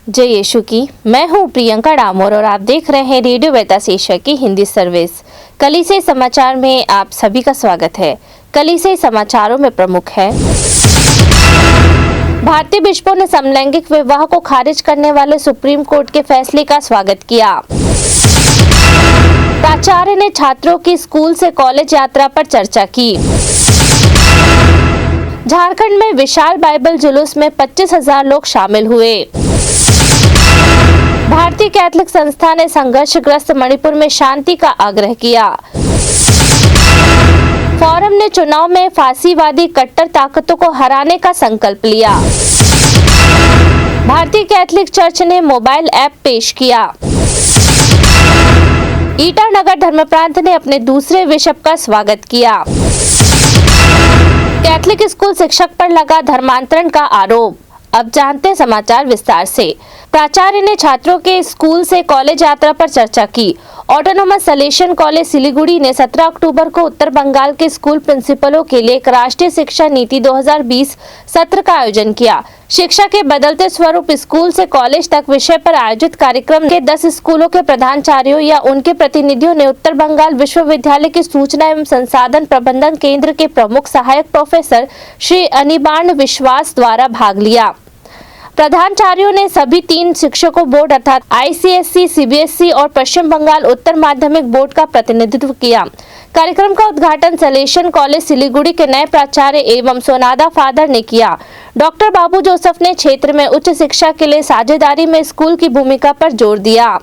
जय यीशु की। मैं हूं प्रियंका डामोर और आप देख रहे हैं रेडियो वेतास एशिया की हिंदी सर्विस। कलीसिया समाचार में आप सभी का स्वागत है। कलीसिया समाचारों में प्रमुख है, भारतीय बिशपों ने समलैंगिक विवाह को खारिज करने वाले सुप्रीम कोर्ट के फैसले का स्वागत किया। प्राचार्य ने छात्रों की स्कूल से कॉलेज यात्रा पर चर्चा की। झारखंड में विशाल बाइबल जुलूस में 25,000 लोग शामिल हुए। भारतीय कैथलिक संस्था ने संघर्षग्रस्त मणिपुर में शांति का आग्रह किया। फोरम ने चुनाव में फासीवादी कट्टर ताकतों को हराने का संकल्प लिया। भारतीय कैथलिक चर्च ने मोबाइल ऐप पेश किया। ईटानगर धर्मप्रांत ने अपने दूसरे बिशप का स्वागत किया। कैथलिक स्कूल शिक्षक पर लगा धर्मांतरण का आरोप। अब जानते हैं समाचार विस्तार से। प्राचार्य ने छात्रों के स्कूल से कॉलेज यात्रा पर चर्चा की। ऑटोनोमस सलेशन कॉलेज सिलीगुड़ी ने 17 अक्टूबर को उत्तर बंगाल के स्कूल प्रिंसिपलों के लिए एक राष्ट्रीय शिक्षा नीति 2020 सत्र का आयोजन किया। शिक्षा के बदलते स्वरूप स्कूल से कॉलेज तक विषय पर आयोजित कार्यक्रम के 10 स्कूलों के प्रधानाचार्यों या उनके प्रतिनिधियों ने उत्तर बंगाल विश्वविद्यालय के सूचना एवं संसाधन प्रबंधन केंद्र के प्रमुख सहायक प्रोफेसर श्री अनिबाण विश्वास द्वारा भाग लिया। प्रधानाचार्यों ने सभी 3 शिक्षकों बोर्ड अर्थात ICSE, CBSE और पश्चिम बंगाल उत्तर माध्यमिक बोर्ड का प्रतिनिधित्व किया। कार्यक्रम का उद्घाटन सलेशन कॉलेज सिलीगुड़ी के नए प्राचार्य एवं सोनादा फादर ने किया। डॉक्टर बाबू जोसेफ ने क्षेत्र में उच्च शिक्षा के लिए साझेदारी में स्कूल की भूमिका पर जोर दिया।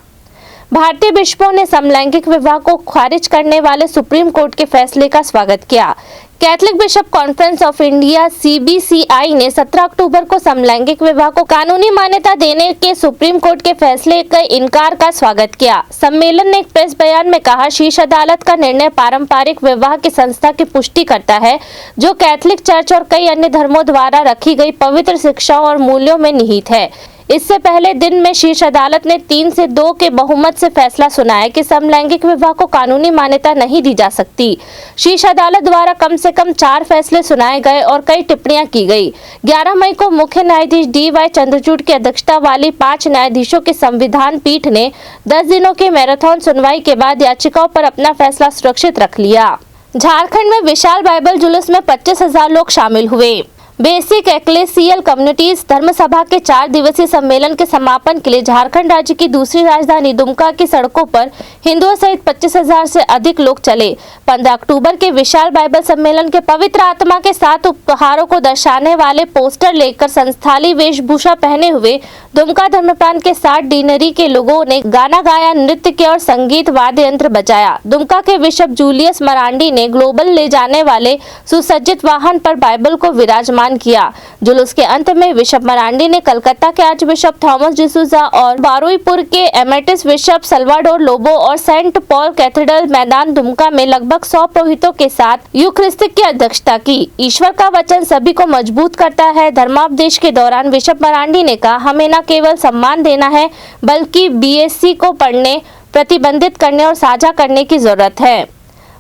भारतीय बिशपों ने समलैंगिक विवाह को खारिज करने वाले सुप्रीम कोर्ट के फैसले का स्वागत किया। Catholic bishop conference of India CBCI ने 17 अक्टूबर को समलैंगिक विवाह को कानूनी मान्यता देने के सुप्रीम कोर्ट के फैसले के इनकार का स्वागत किया। सम्मेलन ने एक प्रेस बयान में कहा, शीर्ष अदालत का निर्णय पारंपरिक विवाह की संस्था की पुष्टि करता है जो कैथलिक चर्च और कई अन्य धर्मों द्वारा रखी गई पवित्र शिक्षाओं और मूल्यों में निहित है। इससे पहले दिन में शीर्ष अदालत ने 3 से 2 के बहुमत से फैसला सुनाया कि समलैंगिक विवाह को कानूनी मान्यता नहीं दी जा सकती। शीर्ष अदालत द्वारा कम से कम 4 फैसले सुनाए गए और कई टिप्पणियां की गई। 11 मई को मुख्य न्यायाधीश DY चंद्रचूड़ की अध्यक्षता वाली 5 न्यायाधीशों की संविधान पीठ ने 10 दिनों के मैराथन सुनवाई के बाद याचिकाओं पर अपना फैसला सुरक्षित रख लिया। झारखंड में विशाल बाइबल जुलूस में 25,000 लोग शामिल हुए। बेसिक एक्लेसियल कम्युनिटीज धर्म सभा के 4 दिवसीय सम्मेलन के समापन के लिए झारखंड राज्य की दूसरी राजधानी दुमका की सड़कों पर हिंदुओं सहित 25,000 से अधिक लोग चले। 15 अक्टूबर के विशाल बाइबल सम्मेलन के पवित्र आत्मा के 7 उपहारों को दर्शाने वाले पोस्टर लेकर संस्थाली वेशभूषा पहने हुए दुमका धर्मप्रांत के 60 डिनरी के लोगों ने गाना गाया, नृत्य किया और संगीत वाद्य यंत्र बजाया। दुमका के बिशप जूलियस मरांडी ने ग्लोबल ले जाने वाले सुसज्जित वाहन पर बाइबल को विराजमान किया। जुलूस के अंत में बिशप मरांडी ने कलकत्ता के आर्च बिशप थॉमस डिसूजा और बारुईपुर के एमेटिस बिशप सल्वाडोर लोबो और सेंट पॉल कैथेड्रल मैदान दुमका में लगभग 100 पुरोहितों के साथ यूखरिस्तिक की अध्यक्षता की। ईश्वर का वचन सभी को मजबूत करता है। धर्मापदेश के दौरान बिशप मरांडी ने कहा, हमें न केवल सम्मान देना है बल्कि BSc को पढ़ने, प्रतिबंधित करने और साझा करने की जरूरत है।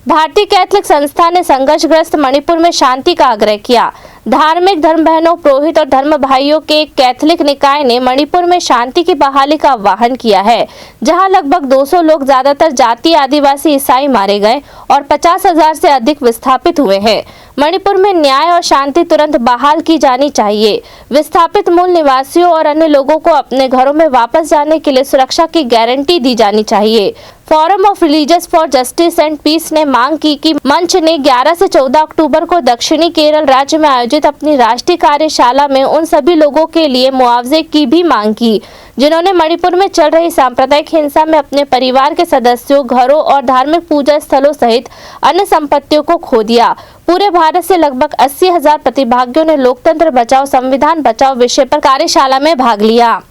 भारतीय कैथलिक संस्था ने संघर्षग्रस्त मणिपुर में शांति का आग्रह किया। धार्मिक धर्म बहनों, पुरोहित और धर्म भाइयों के कैथलिक निकाय ने मणिपुर में शांति की बहाली का आह्वान किया है, जहां लगभग 200 लोग, ज्यादातर जातीय आदिवासी ईसाई मारे गए और 50,000 से अधिक विस्थापित हुए हैं। मणिपुर में न्याय और शांति तुरंत बहाल की जानी चाहिए। विस्थापित मूल निवासियों और अन्य लोगों को अपने घरों में वापस जाने के लिए सुरक्षा की गारंटी दी जानी चाहिए। Forum of religious for justice and peace ने मांग की कि मंच ने 11 से 14 अक्टूबर को दक्षिणी केरल राज्य में आयोजित अपनी राष्ट्रीय कार्यशाला में उन सभी लोगों के लिए मुआवजे की भी मांग की जिन्होंने मणिपुर में चल रही सांप्रदायिक हिंसा में अपने परिवार के सदस्यों, घरों और धार्मिक पूजा स्थलों सहित अन्य संपत्तियों को खो दिया। पूरे भारत से लगभग 80,000 प्रतिभागियों ने लोकतंत्र बचाओ, संविधान बचाओ विषय पर कार्यशाला में भाग लिया।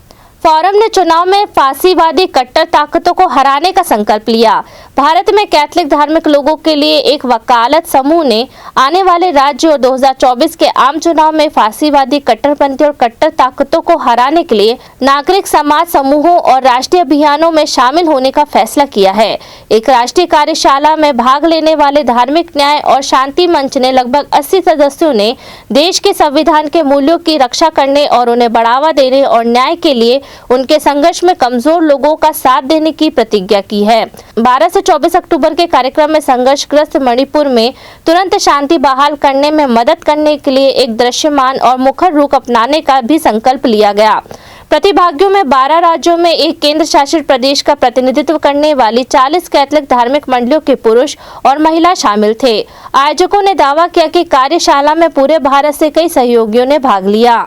फोरम ने चुनाव में फासीवादी कट्टर ताकतों को हराने का संकल्प लिया। भारत में कैथलिक धार्मिक लोगों के लिए एक वकालत समूह ने आने वाले राज्य और 2024 के आम चुनाव में फासीवादी कट्टरपंथी और कट्टर ताकतों को हराने के लिए नागरिक समाज समूहों और राष्ट्रीय अभियानों में शामिल होने का फैसला किया है। एक राष्ट्रीय कार्यशाला में भाग लेने वाले धार्मिक न्याय और शांति मंच ने लगभग 80 सदस्यों ने देश के संविधान के मूल्यों की रक्षा करने और उन्हें बढ़ावा देने और न्याय के लिए उनके संघर्ष में कमजोर लोगों का साथ देने की प्रतिज्ञा की है। 12 से 24 अक्टूबर के कार्यक्रम में संघर्षग्रस्त मणिपुर में तुरंत शांति बहाल करने में मदद करने के लिए एक दृश्यमान और मुखर रूप अपनाने का भी संकल्प लिया गया। प्रतिभागियों में 12 राज्यों में एक केंद्र शासित प्रदेश का प्रतिनिधित्व करने वाली 40 कैथलिक धार्मिक मंडलियों के पुरुष और महिला शामिल थे। आयोजकों ने दावा किया कि कार्यशाला में पूरे भारत से कई सहयोगियों ने भाग लिया।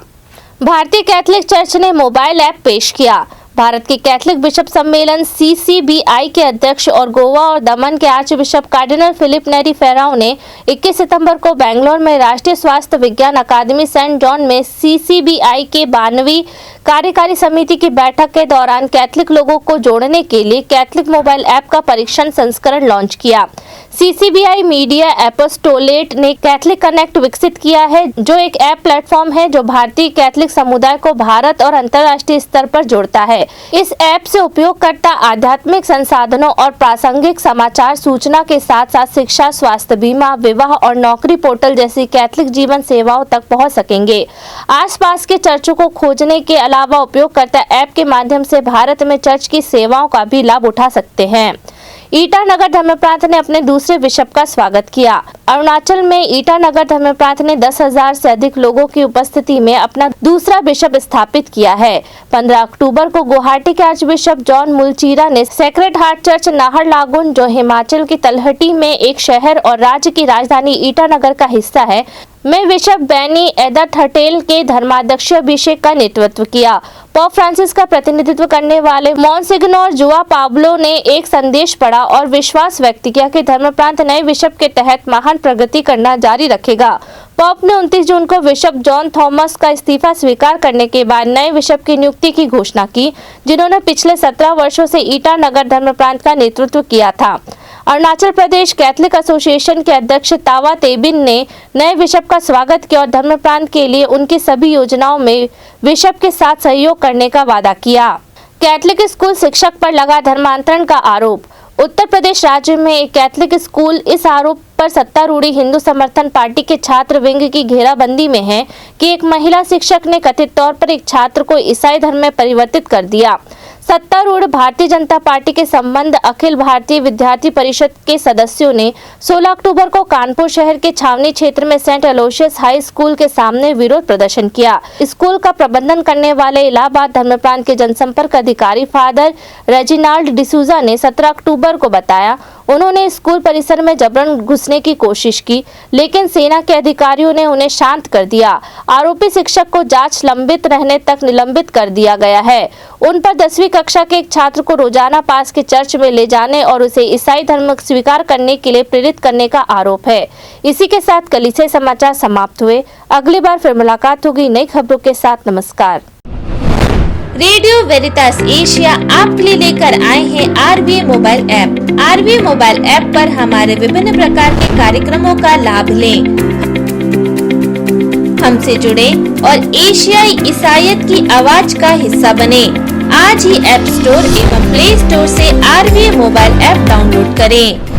भारतीय कैथलिक चर्च ने मोबाइल ऐप पेश किया। भारत के कैथलिक बिशप सम्मेलन CCBI के अध्यक्ष और गोवा और दमन के आर्च बिशप कार्डिनल फिलिप नेरी फेराउ ने 21 सितंबर को बेंगलोर में राष्ट्रीय स्वास्थ्य विज्ञान अकादमी सेंट जॉन में CCBI के 92वीं कार्यकारी समिति की बैठक के दौरान कैथलिक लोगों को जोड़ने के लिए कैथलिक मोबाइल ऐप का परीक्षण संस्करण लॉन्च किया। CCBI मीडिया एपोस्टोलेट ने कैथलिक कनेक्ट विकसित किया है, जो एक ऐप प्लेटफॉर्म है जो भारतीय कैथलिक समुदाय को भारत और अंतर्राष्ट्रीय स्तर पर जोड़ता है। इस ऐप से उपयोगकर्ता आध्यात्मिक संसाधनों और प्रासंगिक समाचार सूचना के साथ साथ शिक्षा, स्वास्थ्य बीमा, विवाह और नौकरी पोर्टल जैसी कैथलिक जीवन सेवाओं तक पहुंच सकेंगे। आसपास के चर्चों को खोजने के अलावा उपयोगकर्ता ऐप के माध्यम से भारत में चर्च की सेवाओं का भी लाभ उठा सकते हैं। ईटानगर धर्मप्रांत ने अपने दूसरे बिशप का स्वागत किया। अरुणाचल में ईटानगर धर्मप्रांत ने 10,000 से अधिक लोगों की उपस्थिति में अपना दूसरा बिशप स्थापित किया है। 15 अक्टूबर को गुवाहाटी के आर्च बिशप जॉन मुलचीरा ने सेक्रेड हार्ट चर्च नाहरलागुन, जो हिमाचल की तलहटी में एक शहर और राज्य की राजधानी ईटानगर का हिस्सा है, में बिशप बेनी एदाथर्टेल के धर्माध्यक्षाभिषेक का नेतृत्व किया। पोप फ्रांसिस का प्रतिनिधित्व करने वाले मॉन्सिग्नोर जुआ पाब्लो ने एक संदेश पढ़ा और विश्वास व्यक्त किया कि धर्मप्रांत नए बिशप के तहत महान प्रगति करना जारी रखेगा। पोप ने 29 जून को बिशप जॉन थॉमस का इस्तीफा स्वीकार करने के बाद नए बिशप की नियुक्ति की घोषणा की, जिन्होंने पिछले 17 वर्षों से ईटानगर धर्मप्रांत का नेतृत्व किया था। अरुणाचल प्रदेश कैथलिक एसोसिएशन के अध्यक्ष तावा तेबिन ने नए बिशप का स्वागत किया और धर्मप्रांत के लिए उनकी सभी योजनाओं में बिशप के साथ सहयोग करने का वादा किया। कैथलिक स्कूल शिक्षक पर लगा धर्मांतरण का आरोप। उत्तर प्रदेश राज्य में एक कैथलिक स्कूल इस आरोप पर सत्तारूढ़ हिंदू समर्थन पार्टी के छात्र विंग की घेराबंदी में है कि एक महिला शिक्षक ने कथित तौर पर एक छात्र को ईसाई धर्म में परिवर्तित कर दिया। सत्तारूढ़ भारतीय जनता पार्टी के संबंध अखिल भारतीय विद्यार्थी परिषद के सदस्यों ने 16 अक्टूबर को कानपुर शहर के छावनी क्षेत्र में सेंट एलोशियस हाई स्कूल के सामने विरोध प्रदर्शन किया। स्कूल का प्रबंधन करने वाले इलाहाबाद धर्मप्रांत के जनसंपर्क अधिकारी फादर रेजिनाल्ड डिसूजा ने 17 अक्टूबर को बताया, उन्होंने स्कूल परिसर में जबरन घुसने की कोशिश की, लेकिन सेना के अधिकारियों ने उन्हें शांत कर दिया। आरोपी शिक्षक को जांच लंबित रहने तक निलंबित कर दिया गया है। उन पर 10वीं कक्षा के एक छात्र को रोजाना पास के चर्च में ले जाने और उसे ईसाई धर्म स्वीकार करने के लिए प्रेरित करने का आरोप है। इसी के साथ कलीसिया समाचार समाप्त हुए। अगली बार फिर मुलाकात होगी नई खबरों के साथ। नमस्कार। रेडियो वेरितास एशिया आपके लिए लेकर आए हैं RVA mobile app. RVA mobile app पर हमारे विभिन्न प्रकार के कार्यक्रमों का लाभ लें, हमसे जुड़े और एशियाई ईसाईयत की आवाज का हिस्सा बने। आज ही ऐप स्टोर एवं प्ले स्टोर से RVA मोबाइल ऐप डाउनलोड करें।